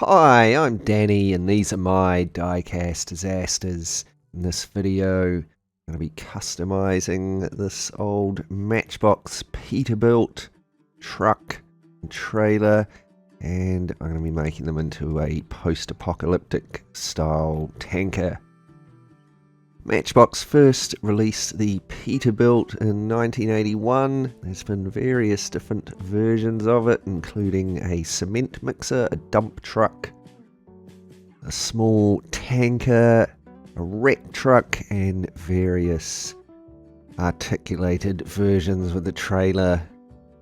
Hi, I'm Danny and these are my Diecast Disasters. In this video, I'm going to be customizing this old Matchbox Peterbilt truck and trailer, and I'm going to be making them into a post-apocalyptic style tanker. Matchbox first released the Peterbilt in 1981. There's been various different versions of it, including a cement mixer, a dump truck, a small tanker, a wreck truck, and various articulated versions with a trailer.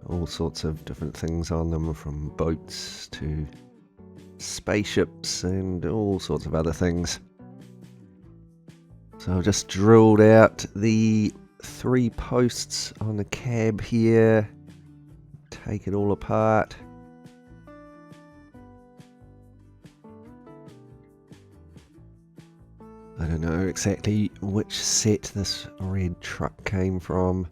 All sorts of different things on them, from boats to spaceships and all sorts of other things. So I've just drilled out the 3 posts on the cab here, take it all apart. I don't know exactly which set this red truck came from,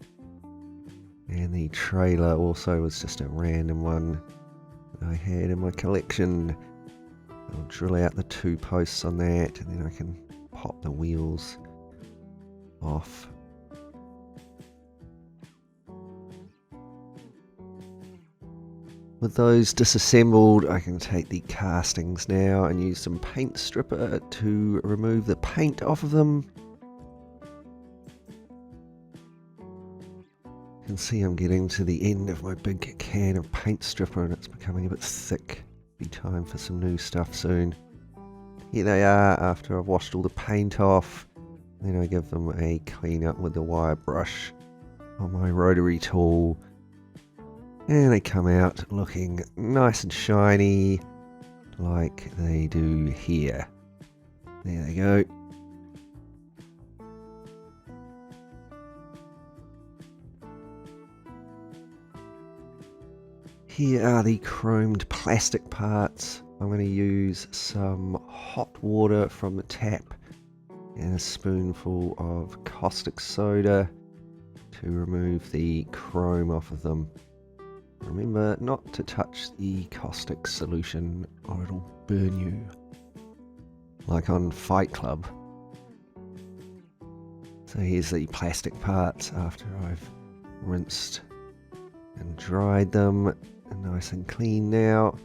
and the trailer also was just a random one that I had in my collection. I'll drill out the 2 posts on that, and then I can pop the wheels off. With those disassembled, I can take the castings now and use some paint stripper to remove the paint off of them. You can see I'm getting to the end of my big can of paint stripper and it's becoming a bit thick. Be time for some new stuff soon. Here they are after I've washed all the paint off. Then I give them a clean up with the wire brush on my rotary tool. And they come out looking nice and shiny like they do here. There they go. Here are the chromed plastic parts. I'm going to use some hot water from the tap and a spoonful of caustic soda to remove the chrome off of them. Remember not to touch the caustic solution or it'll burn you, like on Fight Club. So here's the plastic parts after I've rinsed and dried them. Nice and clean now.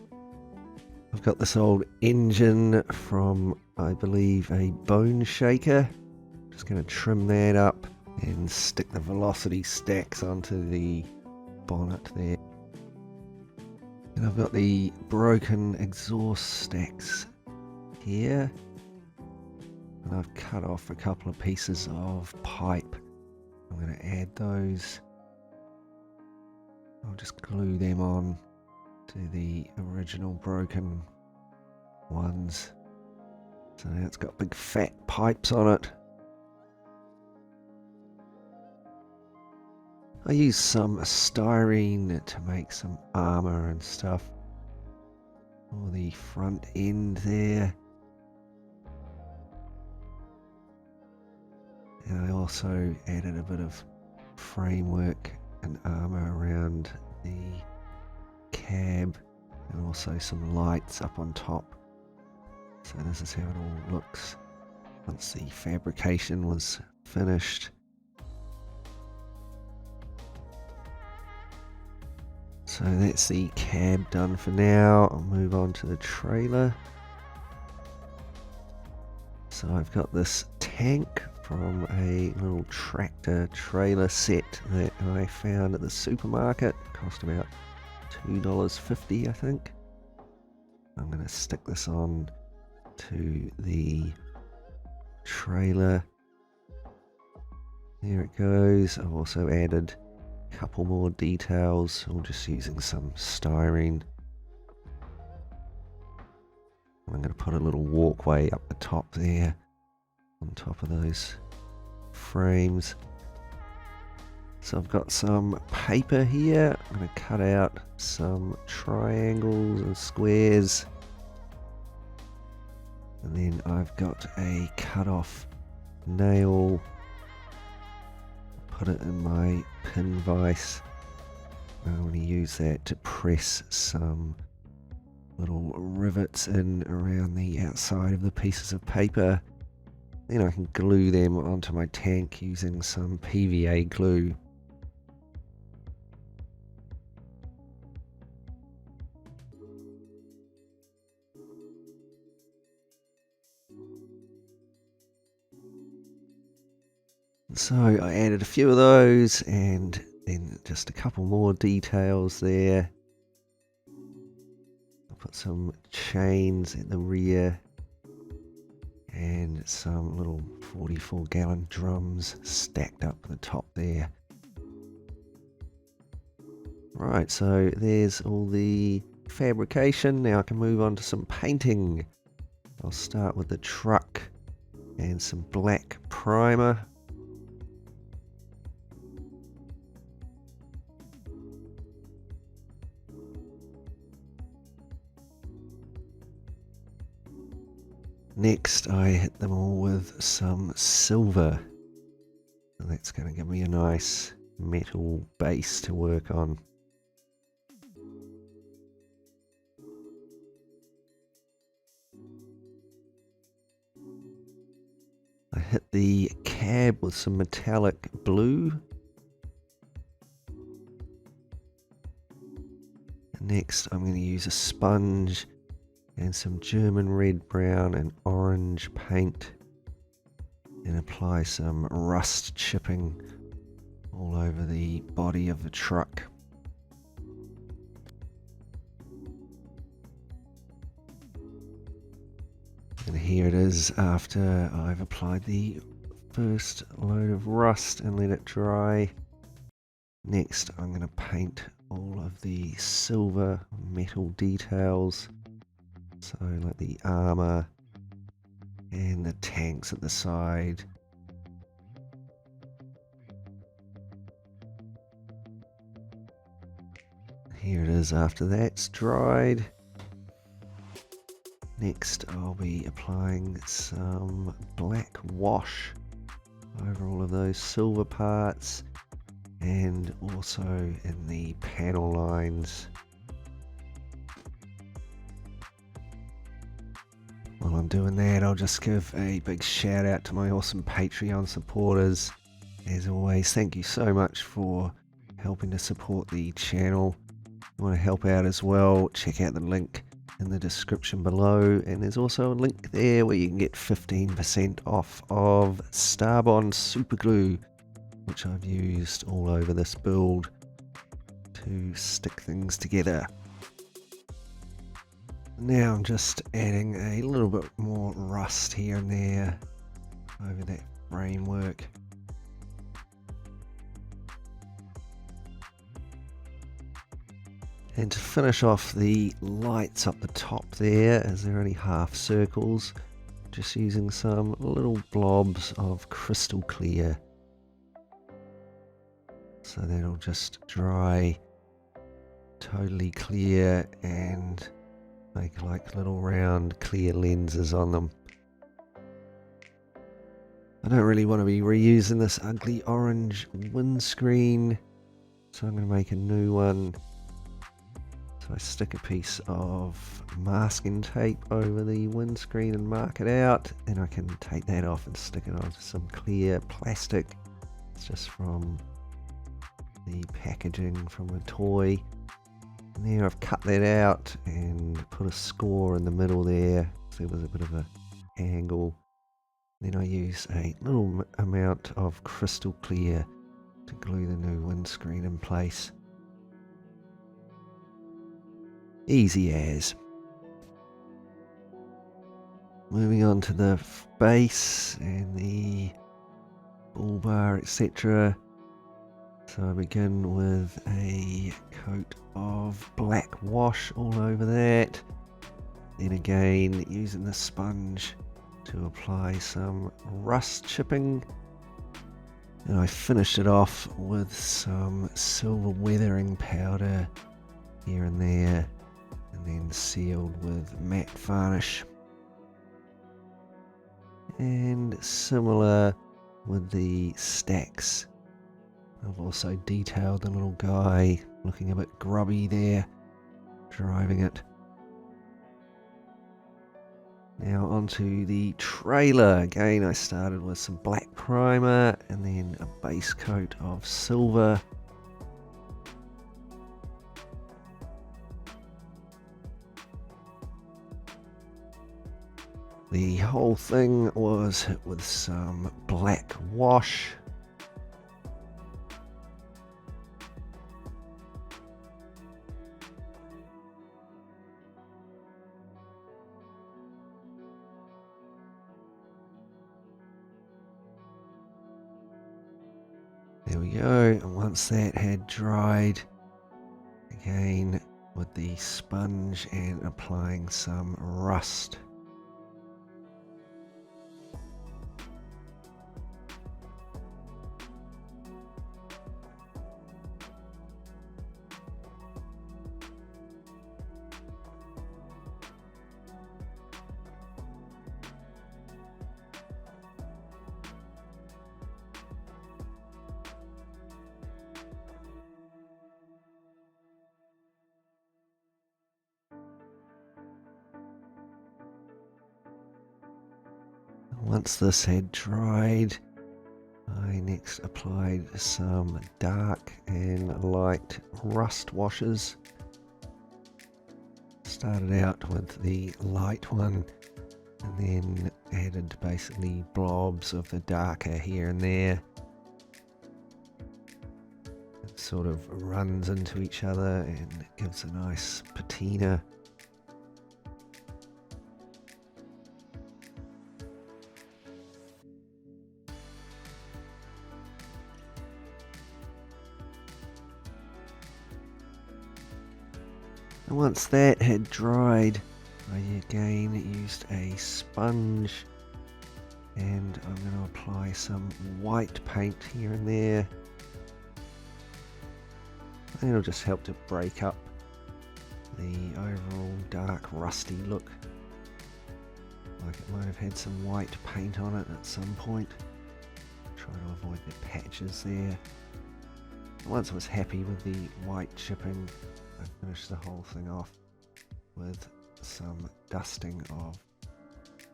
I've got this old engine from, I believe, a bone shaker. Just going to trim that up and stick the velocity stacks onto the bonnet there. And I've got the broken exhaust stacks here. And I've cut off a couple of pieces of pipe. I'm going to add those. I'll just glue them on to the original broken ones. So now it's got big fat pipes on it. I use some styrene to make some armour and stuff for the front end there. And I also added a bit of framework and armour around the cab and also some lights up on top. So this is how it all looks once the fabrication was finished. So that's the cab done for now. I'll move on to the trailer. So I've got this tank from a little tractor trailer set that I found at the supermarket. It cost about $2.50, I think. I'm going to stick this on to the trailer. There it goes. I've also added a couple more details. I'm just using some styrene. I'm going to put a little walkway up the top there, on top of those frames. So I've got some paper here. I'm going to cut out some triangles and squares. And then I've got a cut off nail. Put it in my pin vise. I want to use that to press some little rivets in around the outside of the pieces of paper. Then I can glue them onto my tank using some PVA glue. So I added a few of those and then just a couple more details there. I'll put some chains at the rear and some little 44-gallon drums stacked up at the top there. Right, so there's all the fabrication. Now I can move on to some painting. I'll start with the truck and some black primer. Next, I hit them all with some silver. And that's going to give me a nice metal base to work on. I hit the cab with some metallic blue. And next, I'm going to use a sponge and some German red, brown and orange paint and apply some rust chipping all over the body of the truck. And here it is after I've applied the first load of rust and let it dry. Next I'm going to paint all of the silver metal details. So like the armour and the tanks at the side. Here it is after that's dried. Next I'll be applying some black wash over all of those silver parts and also in the panel lines. While I'm doing that, I'll just give a big shout out to my awesome Patreon supporters. As always, thank you so much for helping to support the channel. If you want to help out as well, check out the link in the description below, and there's also a link there where you can get 15% off of Starbond Superglue, which I've used all over this build to stick things together. Now I'm just adding a little bit more rust here and there over that framework. And to finish off the lights up the top there, as they're only half circles, just using some little blobs of crystal clear. So that'll just dry totally clear and make like little round clear lenses on them. I don't really want to be reusing this ugly orange windscreen, so I'm going to make a new one. So I stick a piece of masking tape over the windscreen and mark it out, and I can take that off and stick it onto some clear plastic. It's just from the packaging from a toy. And there I've cut that out and put a score in the middle there, so there was a bit of an angle. Then I use a little amount of crystal clear to glue the new windscreen in place. Easy as. Moving on to the base and the bull bar, etc. So I begin with a coat of black wash all over that. Then again using the sponge to apply some rust chipping. And I finish it off with some silver weathering powder here and there, and then sealed with matte varnish. And similar with the stacks. I've also detailed the little guy looking a bit grubby there, driving it. Now onto the trailer. Again, I started with some black primer and then a base coat of silver. The whole thing was hit with some black wash. There we go, and once that had dried, again with the sponge and applying some rust. Once this had dried, I next applied some dark and light rust washes. Started out with the light one and then added basically blobs of the darker here and there. It sort of runs into each other and gives a nice patina. And once that had dried, I again used a sponge and I'm going to apply some white paint here and there. And it'll just help to break up the overall dark rusty look. Like it might have had some white paint on it at some point. Try to avoid the patches there. Once I was happy with the white chipping, I finished the whole thing off with some dusting of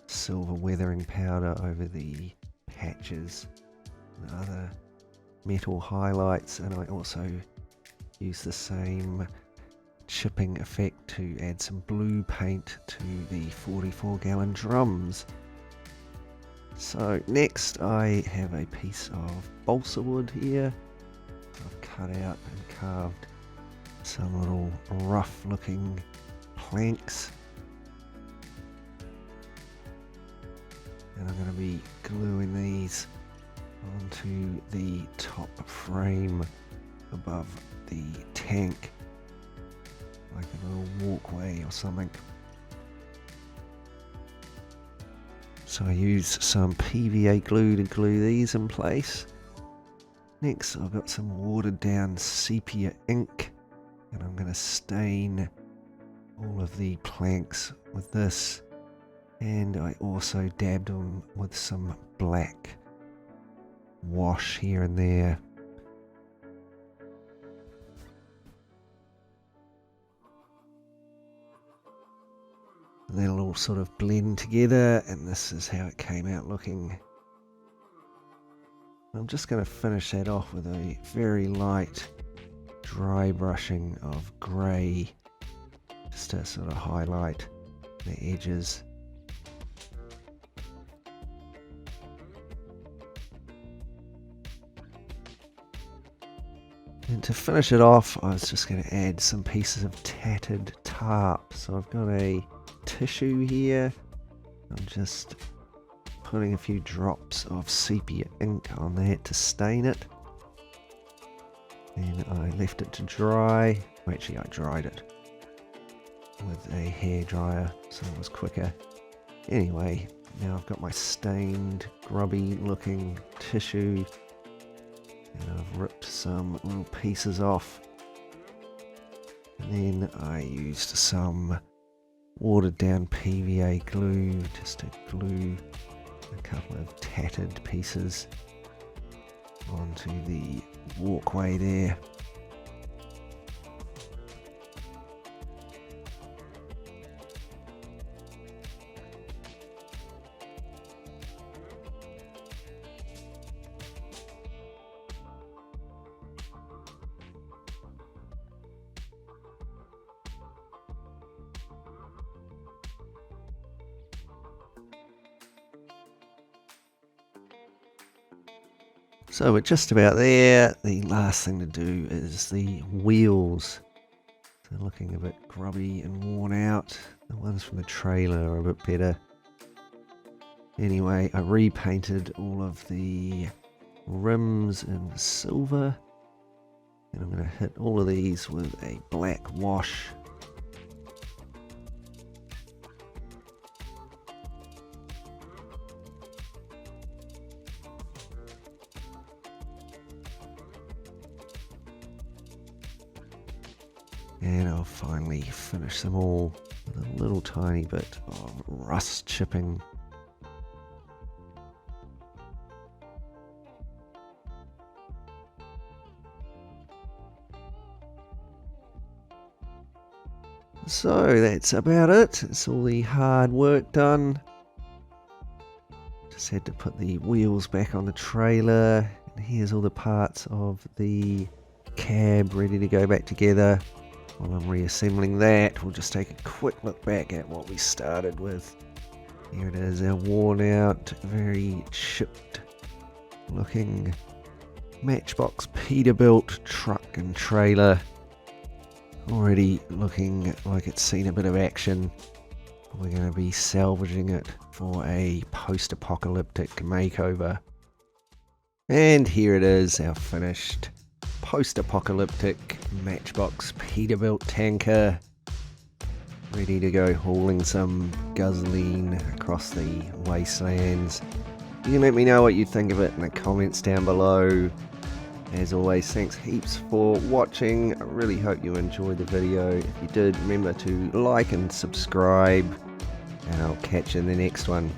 silver weathering powder over the patches and other metal highlights, and I also used the same chipping effect to add some blue paint to the 44-gallon drums. So next I have a piece of balsa wood here. I've cut out and carved some little rough looking planks, and I'm going to be gluing these onto the top frame above the tank, like a little walkway or something. So I use some PVA glue to glue these in place. Next I've got some watered down sepia ink, and I'm going to stain all of the planks with this, and I also dabbed them with some black wash here and there. And they'll all sort of blend together, and this is how it came out looking. I'm just going to finish that off with a very light dry brushing of grey, just to sort of highlight the edges. And to finish it off, I was just going to add some pieces of tattered tarp. So I've got a tissue here. I'm just putting a few drops of sepia ink on that to stain it. Then I left it to dry. Well, actually, I dried it with a hairdryer, so it was quicker. Anyway, now I've got my stained, grubby looking tissue, and I've ripped some little pieces off. And then I used some watered down PVA glue just to glue a couple of tattered pieces onto the walkway there. So we're just about there. The last thing to do is the wheels. They're looking a bit grubby and worn out. The ones from the trailer are a bit better. Anyway, I repainted all of the rims in silver. And I'm going to hit all of these with a black wash. And I'll finally finish them all with a little tiny bit of rust chipping. So that's about it. It's all the hard work done. Just had to put the wheels back on the trailer. And here's all the parts of the cab ready to go back together. While I'm reassembling that, we'll just take a quick look back at what we started with. Here it is, our worn out, very chipped looking Matchbox Peterbilt truck and trailer. Already looking like it's seen a bit of action. We're going to be salvaging it for a post-apocalyptic makeover. And here it is, our finished post-apocalyptic Matchbox Peterbilt tanker, ready to go hauling some gasoline across the wastelands. You can let me know what you think of it in the comments down below. As always, thanks heaps for watching. I really hope you enjoyed the video. If you did, remember to like and subscribe, and I'll catch you in the next one.